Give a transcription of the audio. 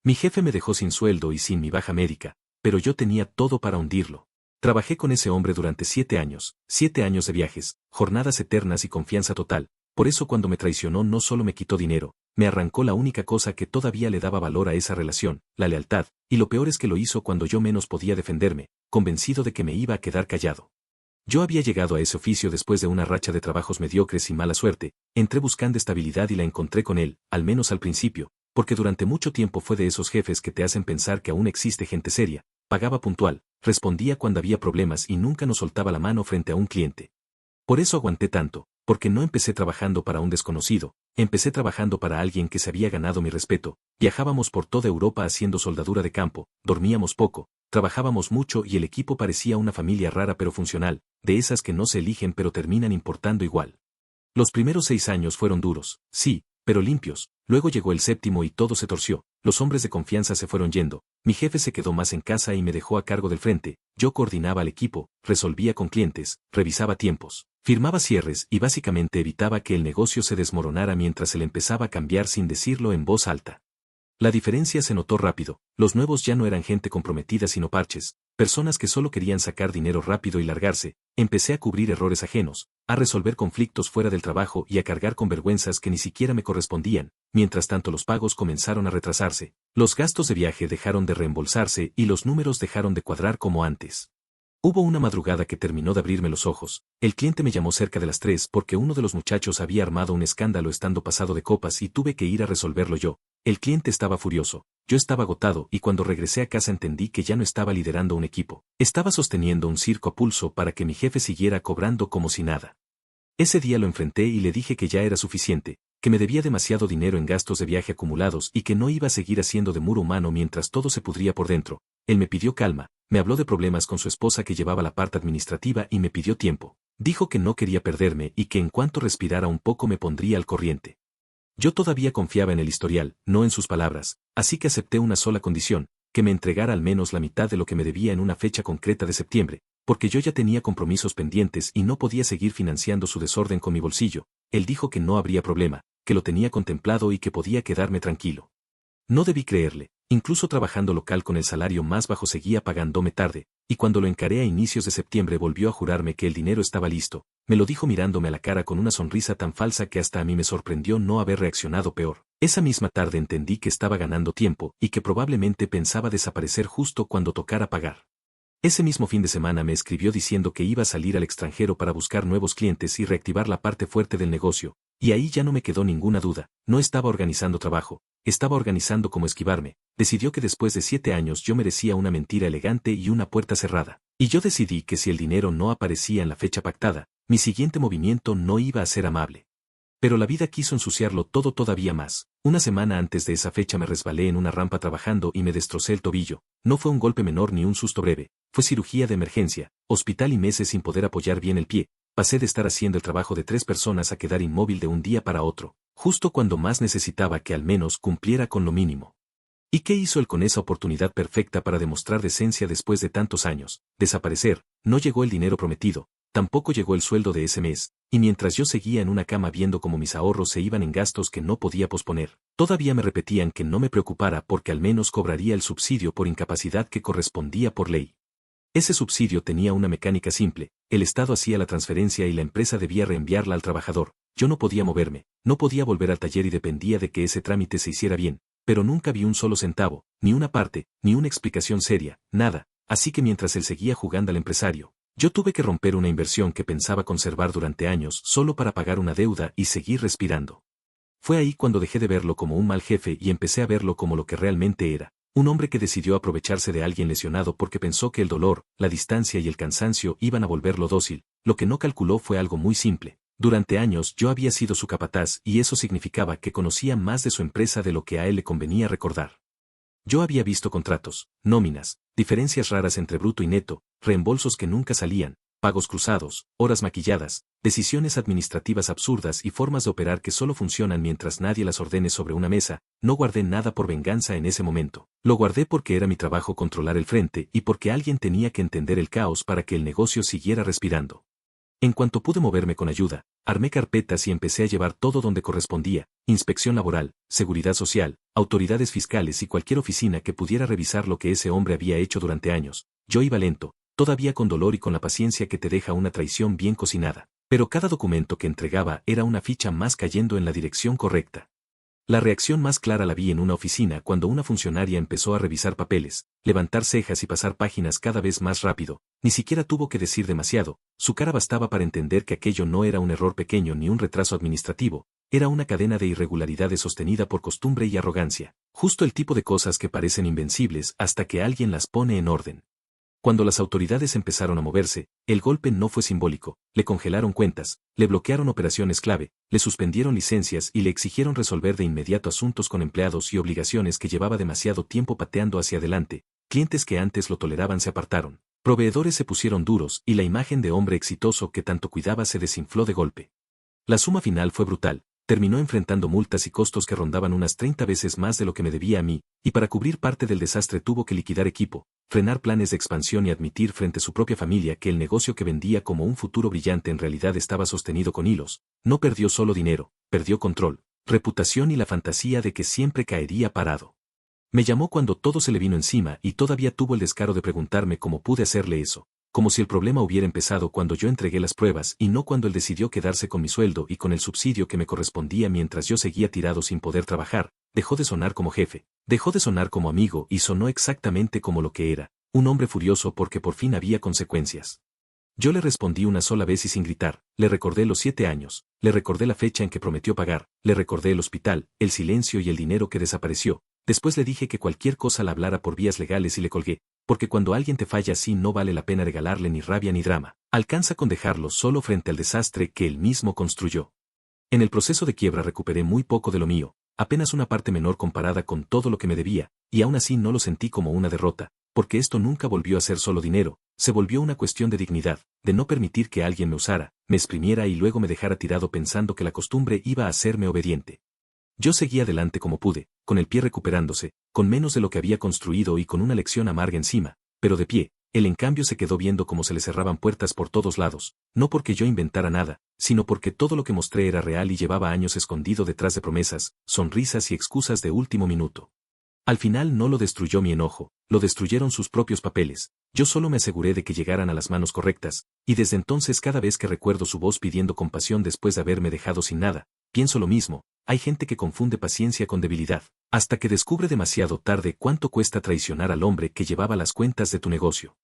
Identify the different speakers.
Speaker 1: Mi jefe me dejó sin sueldo y sin mi baja médica, pero yo tenía todo para hundirlo. Trabajé con ese hombre durante 7 años de viajes, jornadas eternas y confianza total. Por eso cuando me traicionó no solo me quitó dinero, me arrancó la única cosa que todavía le daba valor a esa relación, la lealtad, y lo peor es que lo hizo cuando yo menos podía defenderme, convencido de que me iba a quedar callado. Yo había llegado a ese oficio después de una racha de trabajos mediocres y mala suerte, entré buscando estabilidad y la encontré con él, al menos al principio, porque durante mucho tiempo fue de esos jefes que te hacen pensar que aún existe gente seria, pagaba puntual, respondía cuando había problemas y nunca nos soltaba la mano frente a un cliente. Por eso aguanté tanto, porque no empecé trabajando para un desconocido, empecé trabajando para alguien que se había ganado mi respeto, viajábamos por toda Europa haciendo soldadura de campo, dormíamos poco, trabajábamos mucho y el equipo parecía una familia rara pero funcional, de esas que no se eligen pero terminan importando igual. Los primeros 6 años fueron duros, sí, pero limpios, luego llegó el séptimo y todo se torció, los hombres de confianza se fueron yendo, mi jefe se quedó más en casa y me dejó a cargo del frente, yo coordinaba al equipo, resolvía con clientes, revisaba tiempos, firmaba cierres y básicamente evitaba que el negocio se desmoronara mientras él empezaba a cambiar sin decirlo en voz alta. La diferencia se notó rápido, los nuevos ya no eran gente comprometida sino parches, personas que solo querían sacar dinero rápido y largarse, empecé a cubrir errores ajenos, a resolver conflictos fuera del trabajo y a cargar con vergüenzas que ni siquiera me correspondían, mientras tanto los pagos comenzaron a retrasarse, los gastos de viaje dejaron de reembolsarse y los números dejaron de cuadrar como antes. Hubo una madrugada que terminó de abrirme los ojos, el cliente me llamó cerca de las 3 porque uno de los muchachos había armado un escándalo estando pasado de copas y tuve que ir a resolverlo yo. El cliente estaba furioso, yo estaba agotado y cuando regresé a casa entendí que ya no estaba liderando un equipo, estaba sosteniendo un circo a pulso para que mi jefe siguiera cobrando como si nada. Ese día lo enfrenté y le dije que ya era suficiente, que me debía demasiado dinero en gastos de viaje acumulados y que no iba a seguir haciendo de muro humano mientras todo se pudría por dentro. Él me pidió calma, me habló de problemas con su esposa que llevaba la parte administrativa y me pidió tiempo. Dijo que no quería perderme y que en cuanto respirara un poco me pondría al corriente. Yo todavía confiaba en el historial, no en sus palabras, así que acepté una sola condición, que me entregara al menos la mitad de lo que me debía en una fecha concreta de septiembre, porque yo ya tenía compromisos pendientes y no podía seguir financiando su desorden con mi bolsillo. Él dijo que no habría problema, que lo tenía contemplado y que podía quedarme tranquilo. No debí creerle, incluso trabajando local con el salario más bajo seguía pagándome tarde, y cuando lo encaré a inicios de septiembre volvió a jurarme que el dinero estaba listo, me lo dijo mirándome a la cara con una sonrisa tan falsa que hasta a mí me sorprendió no haber reaccionado peor. Esa misma tarde entendí que estaba ganando tiempo y que probablemente pensaba desaparecer justo cuando tocara pagar. Ese mismo fin de semana me escribió diciendo que iba a salir al extranjero para buscar nuevos clientes y reactivar la parte fuerte del negocio, y ahí ya no me quedó ninguna duda, no estaba organizando trabajo, estaba organizando cómo esquivarme, decidió que después de 7 años yo merecía una mentira elegante y una puerta cerrada, y yo decidí que si el dinero no aparecía en la fecha pactada, mi siguiente movimiento no iba a ser amable. Pero la vida quiso ensuciarlo todo todavía más. Una semana antes de esa fecha me resbalé en una rampa trabajando y me destrocé el tobillo. No fue un golpe menor ni un susto breve, fue cirugía de emergencia, hospital y meses sin poder apoyar bien el pie. Pasé de estar haciendo el trabajo de 3 personas a quedar inmóvil de un día para otro, justo cuando más necesitaba que al menos cumpliera con lo mínimo. ¿Y qué hizo él con esa oportunidad perfecta para demostrar decencia después de tantos años? Desaparecer. No llegó el dinero prometido, tampoco llegó el sueldo de ese mes, y mientras yo seguía en una cama viendo cómo mis ahorros se iban en gastos que no podía posponer, todavía me repetían que no me preocupara porque al menos cobraría el subsidio por incapacidad que correspondía por ley. Ese subsidio tenía una mecánica simple, el Estado hacía la transferencia y la empresa debía reenviarla al trabajador. Yo no podía moverme, no podía volver al taller y dependía de que ese trámite se hiciera bien, pero nunca vi un solo centavo, ni una parte, ni una explicación seria, nada, así que mientras él seguía jugando al empresario, yo tuve que romper una inversión que pensaba conservar durante años solo para pagar una deuda y seguir respirando. Fue ahí cuando dejé de verlo como un mal jefe y empecé a verlo como lo que realmente era, un hombre que decidió aprovecharse de alguien lesionado porque pensó que el dolor, la distancia y el cansancio iban a volverlo dócil. Lo que no calculó fue algo muy simple. Durante años yo había sido su capataz y eso significaba que conocía más de su empresa de lo que a él le convenía recordar. Yo había visto contratos, nóminas, diferencias raras entre bruto y neto, reembolsos que nunca salían, pagos cruzados, horas maquilladas, decisiones administrativas absurdas y formas de operar que solo funcionan mientras nadie las ordene sobre una mesa. No guardé nada por venganza en ese momento. Lo guardé porque era mi trabajo controlar el frente y porque alguien tenía que entender el caos para que el negocio siguiera respirando. En cuanto pude moverme con ayuda, armé carpetas y empecé a llevar todo donde correspondía: inspección laboral, seguridad social, autoridades fiscales y cualquier oficina que pudiera revisar lo que ese hombre había hecho durante años. Yo iba lento, todavía con dolor y con la paciencia que te deja una traición bien cocinada, pero cada documento que entregaba era una ficha más cayendo en la dirección correcta. La reacción más clara la vi en una oficina cuando una funcionaria empezó a revisar papeles, levantar cejas y pasar páginas cada vez más rápido. Ni siquiera tuvo que decir demasiado, su cara bastaba para entender que aquello no era un error pequeño ni un retraso administrativo, era una cadena de irregularidades sostenida por costumbre y arrogancia, justo el tipo de cosas que parecen invencibles hasta que alguien las pone en orden. Cuando las autoridades empezaron a moverse, el golpe no fue simbólico: le congelaron cuentas, le bloquearon operaciones clave, le suspendieron licencias y le exigieron resolver de inmediato asuntos con empleados y obligaciones que llevaba demasiado tiempo pateando hacia adelante. Clientes que antes lo toleraban se apartaron, proveedores se pusieron duros y la imagen de hombre exitoso que tanto cuidaba se desinfló de golpe. La suma final fue brutal. Terminó enfrentando multas y costos que rondaban unas 30 veces más de lo que me debía a mí, y para cubrir parte del desastre tuvo que liquidar equipo, frenar planes de expansión y admitir frente a su propia familia que el negocio que vendía como un futuro brillante en realidad estaba sostenido con hilos. No perdió solo dinero, perdió control, reputación y la fantasía de que siempre caería parado. Me llamó cuando todo se le vino encima y todavía tuvo el descaro de preguntarme cómo pude hacerle eso, como si el problema hubiera empezado cuando yo entregué las pruebas y no cuando él decidió quedarse con mi sueldo y con el subsidio que me correspondía mientras yo seguía tirado sin poder trabajar. Dejó de sonar como jefe, dejó de sonar como amigo y sonó exactamente como lo que era: un hombre furioso porque por fin había consecuencias. Yo le respondí una sola vez y sin gritar, le recordé los 7 años, le recordé la fecha en que prometió pagar, le recordé el hospital, el silencio y el dinero que desapareció. Después le dije que cualquier cosa la hablara por vías legales y le colgué, porque cuando alguien te falla así no vale la pena regalarle ni rabia ni drama, alcanza con dejarlo solo frente al desastre que él mismo construyó. En el proceso de quiebra recuperé muy poco de lo mío, apenas una parte menor comparada con todo lo que me debía, y aún así no lo sentí como una derrota, porque esto nunca volvió a ser solo dinero, se volvió una cuestión de dignidad, de no permitir que alguien me usara, me exprimiera y luego me dejara tirado pensando que la costumbre iba a hacerme obediente. Yo seguí adelante como pude, con el pie recuperándose, con menos de lo que había construido y con una lección amarga encima, pero de pie. Él en cambio se quedó viendo cómo se le cerraban puertas por todos lados, no porque yo inventara nada, sino porque todo lo que mostré era real y llevaba años escondido detrás de promesas, sonrisas y excusas de último minuto. Al final no lo destruyó mi enojo, lo destruyeron sus propios papeles. Yo solo me aseguré de que llegaran a las manos correctas, y desde entonces cada vez que recuerdo su voz pidiendo compasión después de haberme dejado sin nada, pienso lo mismo: hay gente que confunde paciencia con debilidad, hasta que descubre demasiado tarde cuánto cuesta traicionar al hombre que llevaba las cuentas de tu negocio.